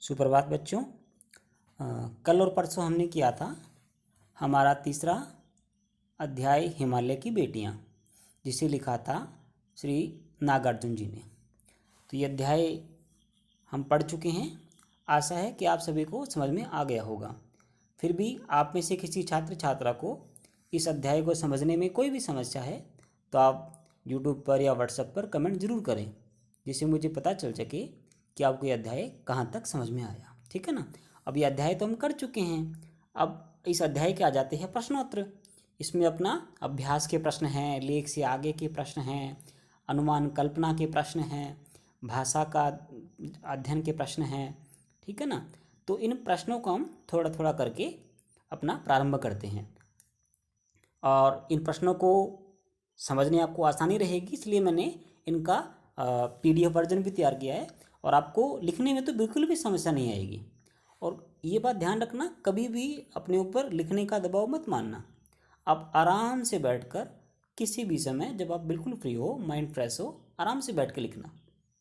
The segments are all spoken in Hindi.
सुप्रभात बच्चों। कल और परसों हमने किया था हमारा तीसरा अध्याय हिमालय की बेटियां, जिसे लिखा था श्री नागार्जुन जी ने। तो ये अध्याय हम पढ़ चुके हैं। आशा है कि आप सभी को समझ में आ गया होगा। फिर भी आप में से किसी छात्र छात्रा को इस अध्याय को समझने में कोई भी समस्या है तो आप YouTube पर या WhatsApp पर कमेंट ज़रूर करें, जिससे मुझे पता चल सके कि आपको ये अध्याय कहाँ तक समझ में आया। ठीक है ना। अब ये अध्याय तो हम कर चुके हैं। अब इस अध्याय के आ जाते हैं प्रश्नोत्तर। इसमें अपना अभ्यास के प्रश्न हैं, लेख से आगे के प्रश्न हैं, अनुमान कल्पना के प्रश्न हैं, भाषा का अध्ययन के प्रश्न हैं। ठीक है ना। तो इन प्रश्नों को हम थोड़ा थोड़ा करके अपना प्रारंभ करते हैं और इन प्रश्नों को समझने आपको आसानी रहेगी, इसलिए मैंने इनका PDF वर्जन भी तैयार किया है और आपको लिखने में तो बिल्कुल भी समस्या नहीं आएगी। और ये बात ध्यान रखना, कभी भी अपने ऊपर लिखने का दबाव मत मानना। आप आराम से बैठकर किसी भी समय जब आप बिल्कुल फ्री हो, माइंड फ्रेश हो, आराम से बैठ कर लिखना।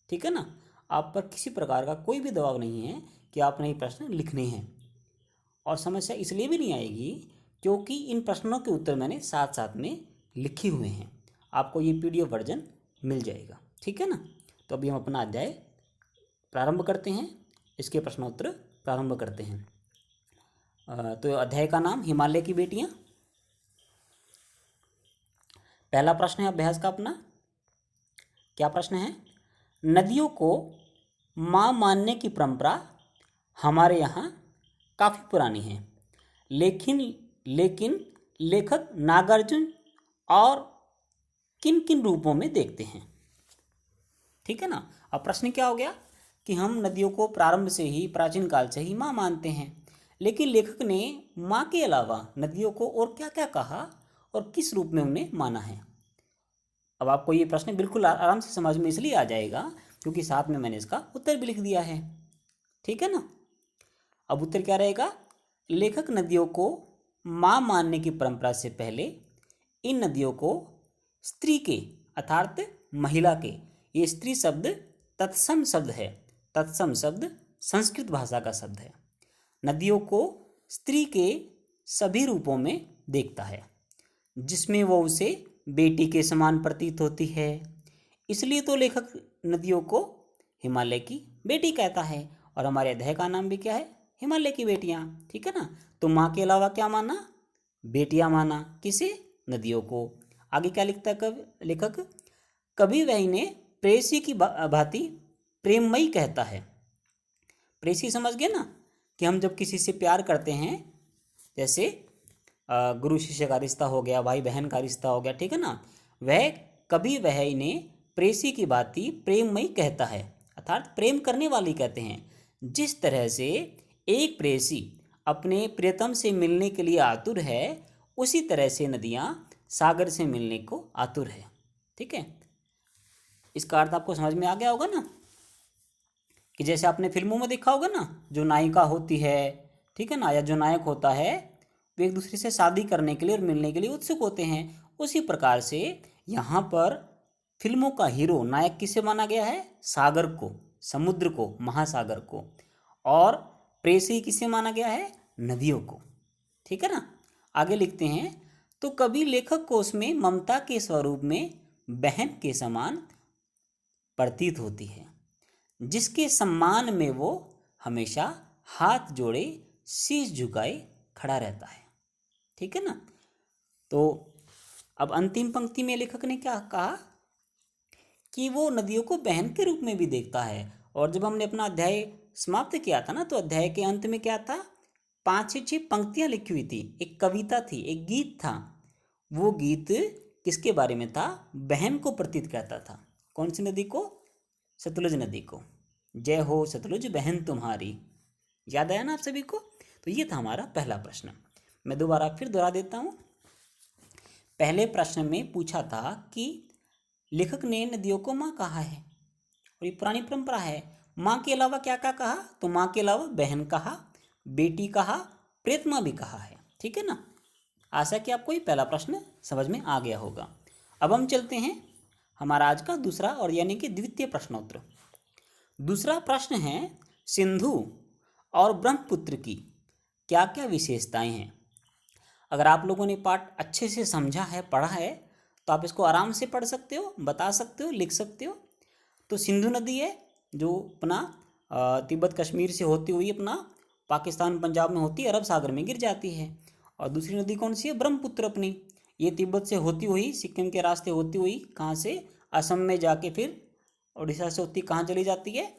ठीक है ना। आप पर किसी प्रकार का कोई भी दबाव नहीं है कि आपने ये प्रश्न लिखने हैं। और समस्या इसलिए भी नहीं आएगी क्योंकि इन प्रश्नों के उत्तर मैंने साथ साथ में लिखे हुए हैं। आपको ये PDF वर्जन मिल जाएगा। ठीक है ना। तो अभी हम अपना अध्याय प्रारंभ करते हैं, इसके प्रश्नोत्तर प्रारंभ करते हैं। तो अध्याय का नाम हिमालय की बेटियां। पहला प्रश्न है अभ्यास का अपना। क्या प्रश्न है? नदियों को माँ मानने की परंपरा हमारे यहाँ काफ़ी पुरानी है, लेकिन लेखक नागार्जुन और किन किन रूपों में देखते हैं। ठीक है ना। अब प्रश्न क्या हो गया कि हम नदियों को प्रारंभ से ही, प्राचीन काल से ही माँ मानते हैं, लेकिन लेखक ने माँ के अलावा नदियों को और क्या क्या कहा और किस रूप में उन्हें माना है। अब आपको ये प्रश्न बिल्कुल आराम से समझ में इसलिए आ जाएगा क्योंकि साथ में मैंने इसका उत्तर भी लिख दिया है। ठीक है ना। अब उत्तर क्या रहेगा? लेखक नदियों को माँ मानने की परंपरा से पहले इन नदियों को स्त्री के अर्थात महिला के, ये स्त्री शब्द तत्सम शब्द है। तत्सम शब्द संस्कृत भाषा का शब्द है। नदियों को स्त्री के सभी रूपों में देखता है, जिसमें वो उसे बेटी के समान प्रतीत होती है। इसलिए तो लेखक नदियों को हिमालय की बेटी कहता है और हमारे अध्याय का नाम भी क्या है? हिमालय की बेटियां। ठीक है ना। तो माँ के अलावा क्या माना? बेटियां माना। किसे? नदियों को। आगे क्या लिखता है लेखक? कभी वह इन्हें प्रेयसी की भांति प्रेममयी कहता है। प्रेयसी समझ गए ना कि हम जब किसी से प्यार करते हैं, जैसे गुरु शिष्य का रिश्ता हो गया, भाई बहन का रिश्ता हो गया। ठीक है ना। कभी वह इन्हें प्रेयसी की भांति प्रेममयी कहता है, अर्थात प्रेम करने वाली कहते हैं। जिस तरह से एक प्रेयसी अपने प्रियतम से मिलने के लिए आतुर है, उसी तरह से नदियाँ सागर से मिलने को आतुर है। ठीक है। इसका अर्थ आपको समझ में आ गया होगा ना, कि जैसे आपने फिल्मों में देखा होगा ना, जो नायिका होती है, ठीक है ना, या जो नायक होता है, वे एक दूसरे से शादी करने के लिए और मिलने के लिए उत्सुक होते हैं। उसी प्रकार से यहाँ पर फिल्मों का हीरो, नायक किसे माना गया है? सागर को, समुद्र को, महासागर को। और प्रेयसी किसे माना गया है? नदियों को। ठीक है ना। आगे लिखते हैं, तो कभी लेखक को उसमें ममता के स्वरूप में बहन के समान प्रतीत होती है, जिसके सम्मान में वो हमेशा हाथ जोड़े, शीश झुकाए खड़ा रहता है। ठीक है ना। तो अब अंतिम पंक्ति में लेखक ने क्या कहा कि वो नदियों को बहन के रूप में भी देखता है। और जब हमने अपना अध्याय समाप्त किया था ना, तो अध्याय के अंत में क्या था? 5 से 6 पंक्तियां लिखी हुई थी, एक कविता थी, एक गीत था। वो गीत किसके बारे में था? बहन को प्रतीत करता था। कौन सी नदी को? सतलुज नदी को। जय हो सतलुज बहन तुम्हारी। याद आया ना आप सभी को? तो ये था हमारा पहला प्रश्न। मैं दोबारा फिर दोहरा देता हूँ। पहले प्रश्न में पूछा था कि लेखक ने नदियों को माँ कहा है और ये पुरानी परंपरा है। माँ के अलावा क्या क्या कहा? तो माँ के अलावा बहन कहा, बेटी कहा, प्रेतमा भी कहा है। ठीक है ना। आशा कि आपको ये पहला प्रश्न समझ में आ गया होगा। अब हम चलते हैं हमारा आज का दूसरा और यानी कि द्वितीय प्रश्नोत्तर। दूसरा प्रश्न है, सिंधु और ब्रह्मपुत्र की क्या क्या विशेषताएं हैं। अगर आप लोगों ने पाठ अच्छे से समझा है, पढ़ा है, तो आप इसको आराम से पढ़ सकते हो, बता सकते हो, लिख सकते हो। तो सिंधु नदी है जो अपना तिब्बत कश्मीर से होती हुई अपना पाकिस्तान पंजाब में होती है, अरब सागर में गिर जाती है। और दूसरी नदी कौन सी है? ब्रह्मपुत्र अपनी, ये तिब्बत से होती हुई सिक्किम के रास्ते होती हुई कहाँ से? असम में जाके फिर उड़ीसा से होती कहाँ चली जाती है?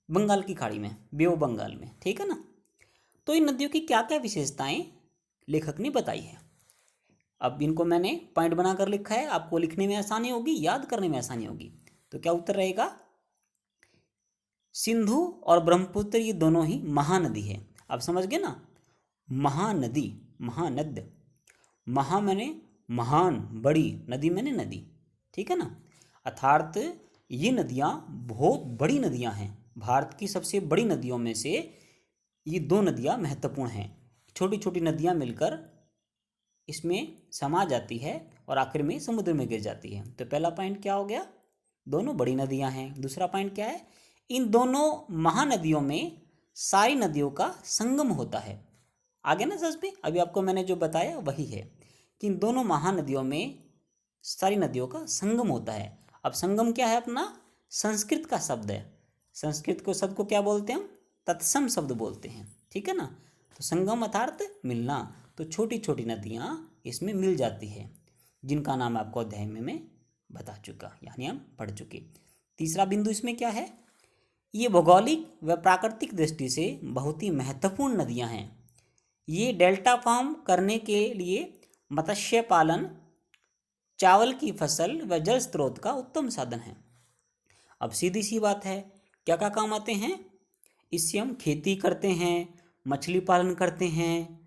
बंगाल की खाड़ी में, बे ऑफ बंगाल में, ठीक है ना। तो इन नदियों की क्या क्या विशेषताएं लेखक ने बताई है। अब इनको मैंने पॉइंट बनाकर लिखा है, आपको लिखने में आसानी होगी, याद करने में आसानी होगी। तो क्या उत्तर रहेगा? सिंधु और ब्रह्मपुत्र ये दोनों ही महानदी है। आप समझ गए ना, महानदी, महानद, महा मैंने महान, बड़ी, नदी मैंने नदी, ठीक है ना। अर्थात ये नदियाँ बहुत बड़ी नदियाँ हैं। भारत की सबसे बड़ी नदियों में से ये दो नदियाँ महत्वपूर्ण हैं। छोटी छोटी नदियाँ मिलकर इसमें समा जाती है और आखिर में समुद्र में गिर जाती है। तो पहला पॉइंट क्या हो गया? दोनों बड़ी नदियाँ हैं। दूसरा पॉइंट क्या है? इन दोनों महानदियों में सारी नदियों का संगम होता है। आगे ना सच में अभी आपको मैंने जो बताया वही है कि इन दोनों महानदियों में सारी नदियों का संगम होता है। अब संगम क्या है? अपना संस्कृत का शब्द है। संस्कृत को शब्द को क्या बोलते हैं हम? तत्सम शब्द बोलते हैं, ठीक है ना। तो संगम अर्थात मिलना। तो छोटी छोटी नदियाँ इसमें मिल जाती है, जिनका नाम आपको अध्याय में मैं बता चुका, यानी हम पढ़ चुके। तीसरा बिंदु इसमें क्या है? ये भौगोलिक व प्राकृतिक दृष्टि से बहुत ही महत्वपूर्ण नदियाँ हैं। ये डेल्टा फॉर्म करने के लिए मत्स्य पालन, चावल की फसल व जल स्रोत का उत्तम साधन है। अब सीधी सी बात है, क्या क्या काम आते हैं? इससे हम खेती करते हैं, मछली पालन करते हैं,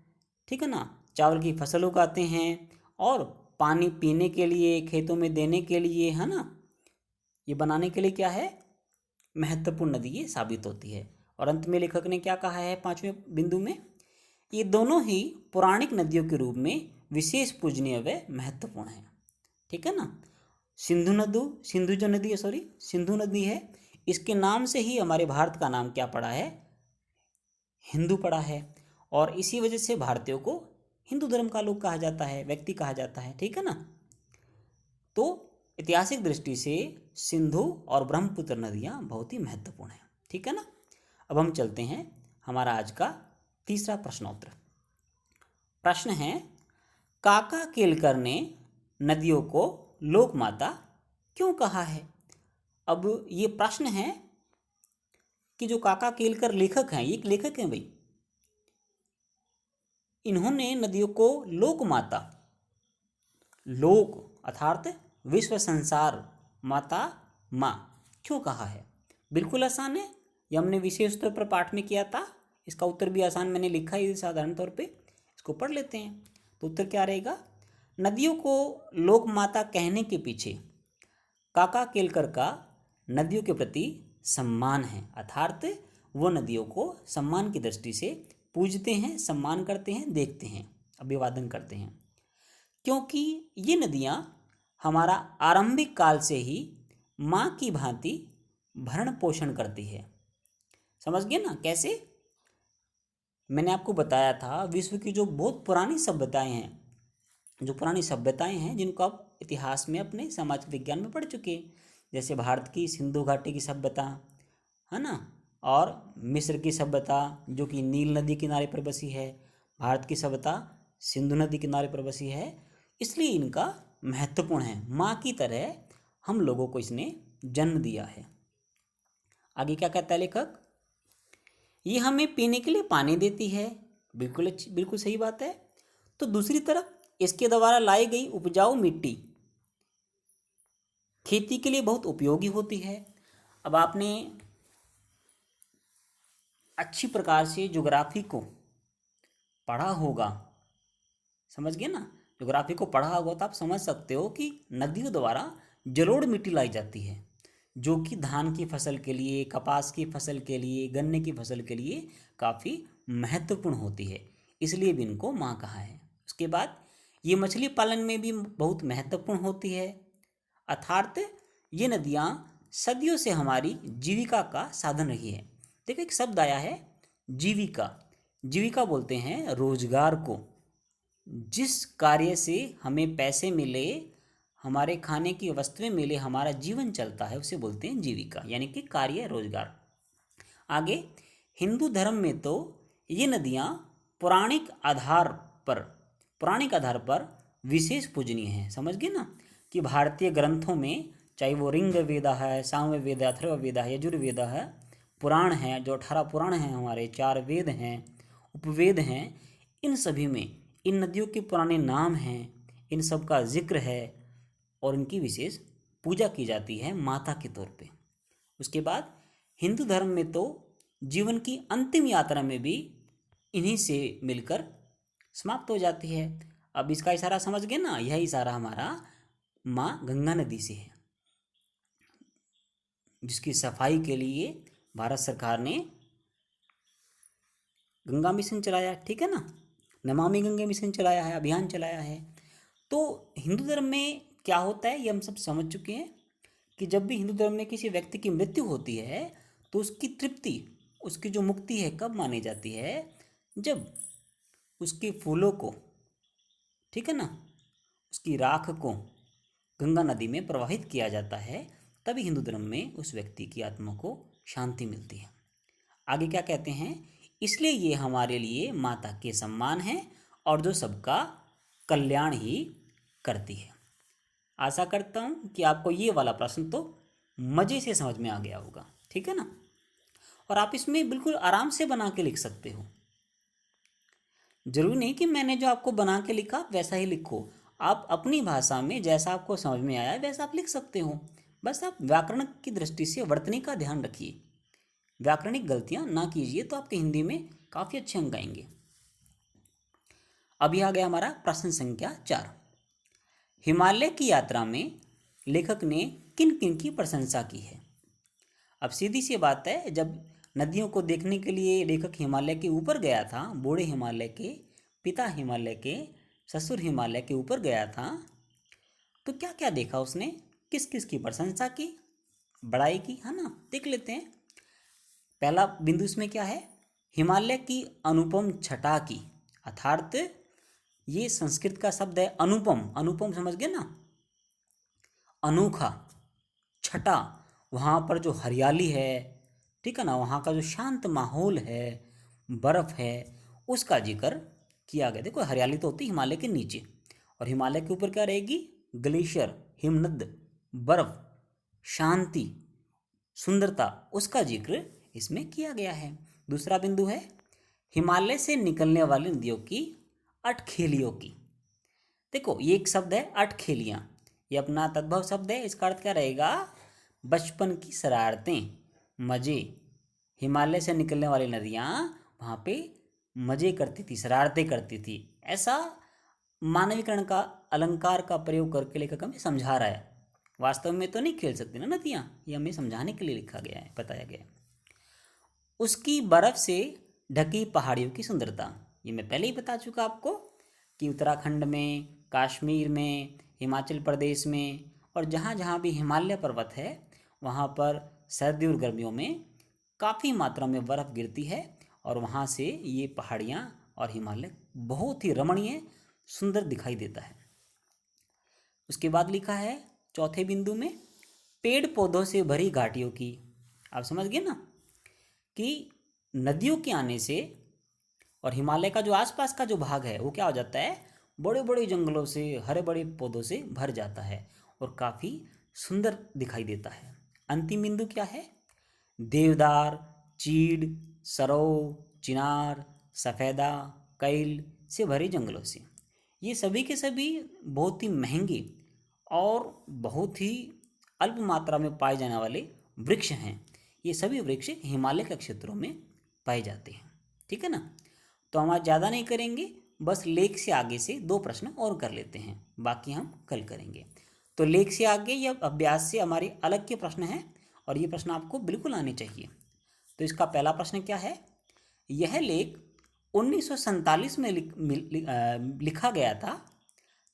ठीक है ना, चावल की फसल उगाते हैं और पानी पीने के लिए, खेतों में देने के लिए, है ना, ये बनाने के लिए क्या है? महत्वपूर्ण नदी ये साबित होती है। और अंत में लेखक ने क्या कहा है पांचवें बिंदु में? ये दोनों ही पौराणिक नदियों के रूप में विशेष पूजनीय व महत्वपूर्ण है, ठीक है ना। सिंधु जो नदी है, सॉरी सिंधु नदी है, इसके नाम से ही हमारे भारत का नाम क्या पड़ा है? हिंदू पड़ा है। और इसी वजह से भारतीयों को हिंदू धर्म का लोग कहा जाता है, व्यक्ति कहा जाता है, ठीक है ना। तो ऐतिहासिक दृष्टि से सिंधु और ब्रह्मपुत्र नदियाँ बहुत ही महत्वपूर्ण हैं, ठीक है ना। अब हम चलते हैं हमारा आज का तीसरा प्रश्नोत्तर। प्रश्न है, काका केलकर ने नदियों को लोक माता क्यों कहा है? अब ये प्रश्न है कि जो काका केलकर लेखक हैं, ये एक लेखक हैं भाई, इन्होंने नदियों को लोक माता, लोक अर्थात विश्व संसार, माता माँ क्यों कहा है? बिल्कुल आसान है, ये हमने विशेष तौर पर पाठ में किया था। इसका उत्तर भी आसान मैंने लिखा है साधारण तौर पे, इसको पढ़ लेते हैं। तो उत्तर क्या रहेगा? नदियों को लोक माता कहने के पीछे काका केलकर का नदियों के प्रति सम्मान है। अर्थात वो नदियों को सम्मान की दृष्टि से पूजते हैं, सम्मान करते हैं, देखते हैं, अभिवादन करते हैं, क्योंकि ये नदियाँ हमारा आरंभिक काल से ही माँ की भांति भरण पोषण करती है। समझ गए ना कैसे? मैंने आपको बताया था विश्व की जो बहुत पुरानी सभ्यताएं हैं, जो पुरानी सभ्यताएं हैं जिनको आप इतिहास में अपने सामाजिक विज्ञान में पढ़ चुके हैं, जैसे भारत की सिंधु घाटी की सभ्यता, है ना, और मिस्र की सभ्यता जो कि नील नदी किनारे पर बसी है, भारत की सभ्यता सिंधु नदी किनारे पर बसी है, इसलिए इनका महत्वपूर्ण है। माँ की तरह हम लोगों को इसने जन्म दिया है। आगे क्या कहता है लेखक? ये हमें पीने के लिए पानी देती है, बिल्कुल बिल्कुल सही बात है। तो दूसरी तरफ इसके द्वारा लाई गई उपजाऊ मिट्टी खेती के लिए बहुत उपयोगी होती है। अब आपने अच्छी प्रकार से ज्योग्राफी को पढ़ा होगा, समझ गए ना, ज्योग्राफी को पढ़ा होगा तो आप समझ सकते हो कि नदियों द्वारा जलोढ़ मिट्टी लाई जाती है, जो कि धान की फसल के लिए, कपास की फसल के लिए, गन्ने की फसल के लिए काफ़ी महत्वपूर्ण होती है, इसलिए भी इनको माँ कहा है। उसके बाद ये मछली पालन में भी बहुत महत्वपूर्ण होती है। अर्थात ये नदियाँ सदियों से हमारी जीविका का साधन रही है। देखो एक शब्द आया है जीविका। जीविका बोलते हैं रोजगार को, जिस कार्य से हमें पैसे मिले, हमारे खाने की वस्तुएं मिले, हमारा जीवन चलता है, उसे बोलते हैं जीविका, यानी कि कार्य रोजगार। आगे, हिंदू धर्म में तो ये नदियाँ पौराणिक आधार पर पौराणिक आधार पर विशेष पूजनीय हैं। समझ गए ना कि भारतीय ग्रंथों में, चाहे वो ऋग वेद है, सामवेद है, अथर्ववेद है, यजुर्वेद है, पुराण हैं, जो 18 पुराण हैं हमारे, 4 वेद हैं, उपवेद हैं, इन सभी में इन नदियों के पुराने नाम हैं, इन सब का जिक्र है और इनकी विशेष पूजा की जाती है माता के तौर पे। उसके बाद हिंदू धर्म में तो जीवन की अंतिम यात्रा में भी इन्हीं से मिलकर समाप्त हो जाती है। अब इसका इशारा समझ गए ना, यह इशारा हमारा माँ गंगा नदी से है, जिसकी सफाई के लिए भारत सरकार ने गंगा मिशन चलाया, ठीक है ना, नमामि गंगे मिशन चलाया है, अभियान चलाया है। तो हिंदू धर्म में क्या होता है ये हम सब समझ चुके हैं कि जब भी हिंदू धर्म में किसी व्यक्ति की मृत्यु होती है तो उसकी तृप्ति, उसकी जो मुक्ति है कब मानी जाती है, जब उसके फूलों को, ठीक है ना, उसकी राख को गंगा नदी में प्रवाहित किया जाता है, तभी हिंदू धर्म में उस व्यक्ति की आत्मा को शांति मिलती है। आगे क्या कहते हैं, इसलिए ये हमारे लिए माता के सम्मान है और जो सबका कल्याण ही करती है। आशा करता हूँ कि आपको ये वाला प्रश्न तो मज़े से समझ में आ गया होगा, ठीक है ना, और आप इसमें बिल्कुल आराम से बना के लिख सकते हो। जरूरी नहीं कि मैंने जो आपको बना के लिखा वैसा ही लिखो, आप अपनी भाषा में जैसा आपको समझ में आया वैसा आप लिख सकते हो। बस आप व्याकरण की दृष्टि से वर्तनी का ध्यान रखिए, व्याकरणिक गलतियां ना कीजिए, तो आपके हिंदी में काफ़ी अच्छे अंक आएंगे। अभी आ गया हमारा प्रश्न संख्या 4। हिमालय की यात्रा में लेखक ने किन किन की प्रशंसा की है। अब सीधी सी बात है, जब नदियों को देखने के लिए लेखक हिमालय के ऊपर गया था, बूढ़े हिमालय के, पिता हिमालय के, ससुर हिमालय के ऊपर गया था, तो क्या क्या देखा उसने, किस किस की प्रशंसा की, बड़ाई की, है ना, देख लेते हैं। पहला बिंदु इसमें क्या है, हिमालय की अनुपम छटा की, अर्थात ये संस्कृत का शब्द है अनुपम। अनुपम समझ गए ना, अनोखा, छटा, वहाँ पर जो हरियाली है, ठीक है ना, वहाँ का जो शांत माहौल है, बर्फ़ है, उसका जिक्र किया गया। देखो हरियाली तो होती है हिमालय के नीचे, और हिमालय के ऊपर क्या रहेगी, ग्लेशियर, हिमनद, बर्फ़, शांति, सुंदरता, उसका जिक्र इसमें किया गया है। दूसरा बिंदु है हिमालय से निकलने वाली नदियों की अठखेलियों की। देखो ये एक शब्द है अठखेलियाँ, ये अपना तद्भव शब्द है, इसका अर्थ क्या रहेगा, बचपन की शरारतें, मज़े। हिमालय से निकलने वाली नदियाँ वहाँ पे मज़े करती थी, शरारतें करती थी, ऐसा मानवीकरण का अलंकार का प्रयोग करके लेखक हमें समझा रहा है। वास्तव में तो नहीं खेल सकती ना नदियाँ, ये हमें समझाने के लिए लिखा गया है, बताया गया है। उसकी बर्फ़ से ढकी पहाड़ियों की सुंदरता, ये मैं पहले ही बता चुका आपको कि उत्तराखंड में, कश्मीर में, हिमाचल प्रदेश में और जहाँ जहाँ भी हिमालय पर्वत है वहाँ पर सर्दी और गर्मियों में काफ़ी मात्रा में बर्फ़ गिरती है, और वहाँ से ये पहाड़ियाँ और हिमालय बहुत ही रमणीय सुंदर दिखाई देता है। उसके बाद लिखा है चौथे बिंदु में, पेड़ पौधों से भरी घाटियों की। आप समझ गए ना कि नदियों के आने से और हिमालय का जो आसपास का जो भाग है वो क्या हो जाता है, बड़े बड़े जंगलों से, हरे बड़े पौधों से भर जाता है और काफ़ी सुंदर दिखाई देता है। अंतिम बिंदु क्या है, देवदार, चीड़, सरोव, चिनार, सफ़ेदा, कैल से भरे जंगलों से। ये सभी के सभी बहुत ही महंगे और बहुत ही अल्प मात्रा में पाए जाने वाले वृक्ष हैं। ये सभी वृक्ष हिमालय के क्षेत्रों में पाए जाते हैं, ठीक है ना। तो हम आज ज़्यादा नहीं करेंगे, बस लेख से आगे से 2 प्रश्न और कर लेते हैं, बाकी हम कल करेंगे। तो लेख से आगे या अभ्यास से हमारे अलग के प्रश्न हैं और ये प्रश्न आपको बिल्कुल आने चाहिए। तो इसका पहला प्रश्न क्या है, यह लेख 1947 में लिखा गया था,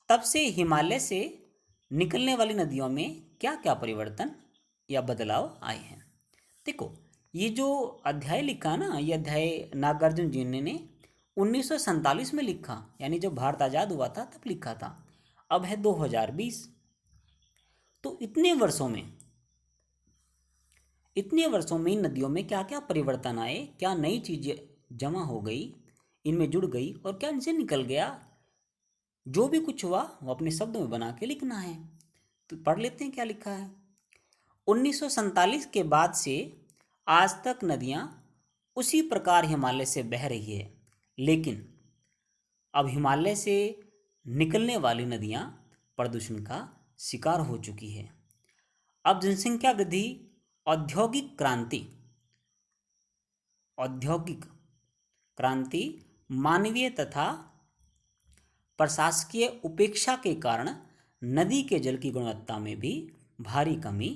तब से हिमालय से निकलने वाली नदियों में क्या क्या परिवर्तन या बदलाव आए हैं। देखो ये जो अध्याय लिखा ना, ये अध्याय नागार्जुन जी ने 1947 में लिखा, यानी जब भारत आज़ाद हुआ था तब लिखा था। अब है 2020। तो इतने वर्षों में इन नदियों में क्या क्या परिवर्तन आए, क्या नई चीज़ें जमा हो गई, इनमें जुड़ गई, और क्या इनसे निकल गया। जो भी कुछ हुआ वो अपने शब्दों में बना के लिखना है। तो पढ़ लेते हैं क्या लिखा है। 1947 के बाद से आज तक नदियाँ उसी प्रकार हिमालय से बह रही है, लेकिन अब हिमालय से निकलने वाली नदियाँ प्रदूषण का शिकार हो चुकी है। अब जनसंख्या वृद्धि, औद्योगिक क्रांति औद्योगिक क्रांति, मानवीय तथा प्रशासकीय उपेक्षा के कारण नदी के जल की गुणवत्ता में भी भारी कमी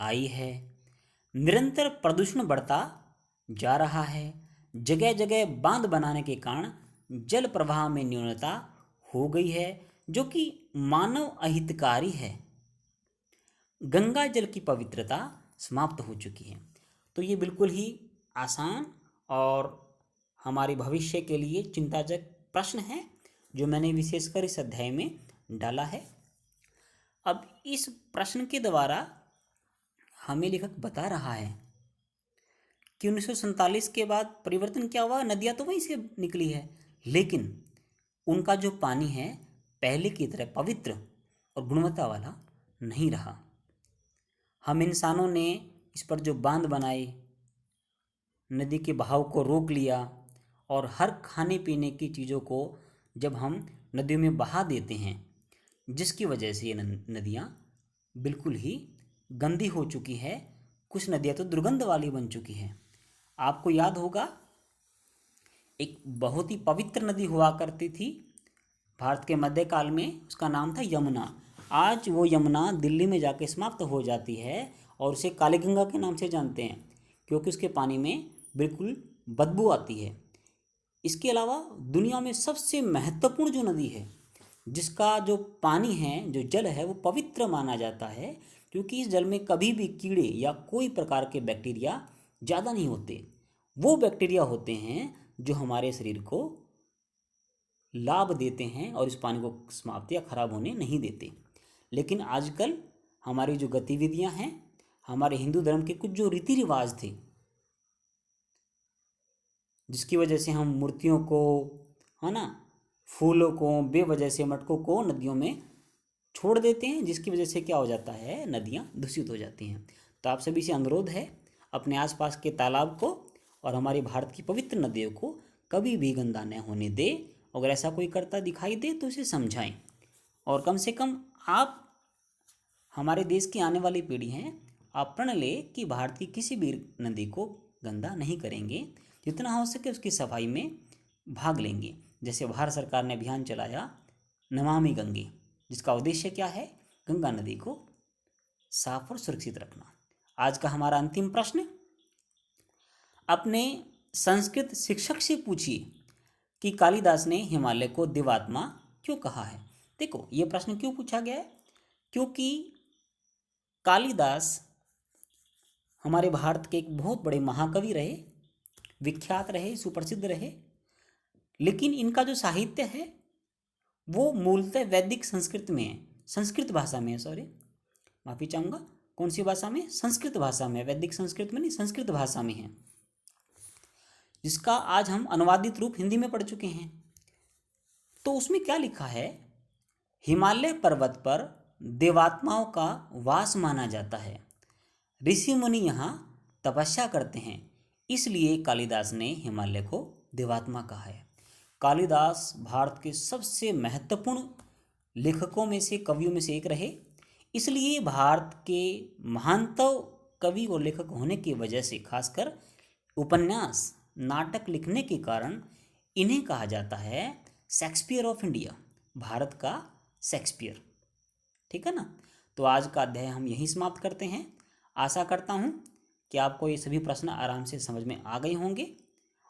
आई है। निरंतर प्रदूषण बढ़ता जा रहा है। जगह जगह बांध बनाने के कारण जल प्रवाह में न्यूनता हो गई है, जो कि मानव अहितकारी है। गंगा जल की पवित्रता समाप्त हो चुकी है। तो ये बिल्कुल ही आसान और हमारे भविष्य के लिए चिंताजनक प्रश्न है, जो मैंने विशेषकर इस अध्याय में डाला है। अब इस प्रश्न के द्वारा हमें लेखक बता रहा है कि 1947 के बाद परिवर्तन क्या हुआ। नदियाँ तो वहीं से निकली है, लेकिन उनका जो पानी है पहले की तरह पवित्र और गुणवत्ता वाला नहीं रहा। हम इंसानों ने इस पर जो बांध बनाए, नदी के बहाव को रोक लिया, और हर खाने पीने की चीज़ों को जब हम नदियों में बहा देते हैं, जिसकी वजह से ये नदियाँ बिल्कुल ही गंदी हो चुकी है। कुछ नदियाँ तो दुर्गंध वाली बन चुकी हैं। आपको याद होगा, एक बहुत ही पवित्र नदी हुआ करती थी भारत के मध्यकाल में, उसका नाम था यमुना। आज वो यमुना दिल्ली में जाके समाप्त हो जाती है और उसे काली गंगा के नाम से जानते हैं, क्योंकि उसके पानी में बिल्कुल बदबू आती है। इसके अलावा दुनिया में सबसे महत्वपूर्ण जो नदी है, जिसका जो पानी है, जो जल है, वो पवित्र माना जाता है, क्योंकि इस जल में कभी भी कीड़े या कोई प्रकार के बैक्टीरिया ज़्यादा नहीं होते। वो बैक्टीरिया होते हैं जो हमारे शरीर को लाभ देते हैं और इस पानी को समाप्त या खराब होने नहीं देते। लेकिन आजकल हमारी जो गतिविधियां हैं, हमारे हिंदू धर्म के कुछ जो रीति रिवाज थे, जिसकी वजह से हम मूर्तियों को, है ना, फूलों को, बेवजह से मटकों को नदियों में छोड़ देते हैं, जिसकी वजह से क्या हो जाता है, नदियाँ दूषित हो जाती हैं। तो आप सभी से अनुरोध है, अपने आसपास के तालाब को और हमारी भारत की पवित्र नदियों को कभी भी गंदा न होने दे। अगर ऐसा कोई करता दिखाई दे तो उसे समझाएं, और कम से कम आप हमारे देश की आने वाली पीढ़ी हैं, आप प्रण ले कि भारत की किसी भी नदी को गंदा नहीं करेंगे, जितना हो सके उसकी सफाई में भाग लेंगे। जैसे भारत सरकार ने अभियान चलाया नमामि गंगे, जिसका उद्देश्य क्या है, गंगा नदी को साफ और सुरक्षित रखना। आज का हमारा अंतिम प्रश्न, अपने संस्कृत शिक्षक से पूछिए कि कालिदास ने हिमालय को दिवात्मा क्यों कहा है। देखो, ये प्रश्न क्यों पूछा गया है, क्योंकि कालिदास हमारे भारत के एक बहुत बड़े महाकवि रहे, विख्यात रहे, सुप्रसिद्ध रहे, लेकिन इनका जो साहित्य है वो मूलतः वैदिक संस्कृत में है, संस्कृत भाषा में है, सॉरी माफ़ी चाहूँगा, कौन सी भाषा में, संस्कृत भाषा में, वैदिक संस्कृत में नहीं, संस्कृत भाषा में है, जिसका आज हम अनुवादित रूप हिंदी में पढ़ चुके हैं। तो उसमें क्या लिखा है, हिमालय पर्वत पर देवात्माओं का वास माना जाता है, ऋषि मुनि यहाँ तपस्या करते हैं, इसलिए कालिदास ने हिमालय को देवात्मा कहा है। कालिदास भारत के सबसे महत्वपूर्ण लेखकों में से, कवियों में से एक रहे, इसलिए भारत के महानतम कवि और लेखक होने की वजह से, खासकर उपन्यास, नाटक लिखने के कारण इन्हें कहा जाता है शेक्सपियर ऑफ इंडिया, भारत का शेक्सपियर। ठीक है ना। तो आज का अध्याय हम यहीं समाप्त करते हैं। आशा करता हूँ कि आपको ये सभी प्रश्न आराम से समझ में आ गए होंगे,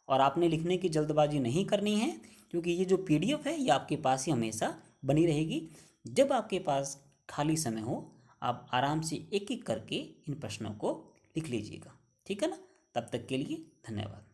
और आपने लिखने की जल्दबाजी नहीं करनी है, क्योंकि ये जो PDF है ये आपके पास ही हमेशा बनी रहेगी। जब आपके पास खाली समय हो, आप आराम से एक एक करके इन प्रश्नों को लिख लीजिएगा। ठीक है ना। तब तक के लिए धन्यवाद।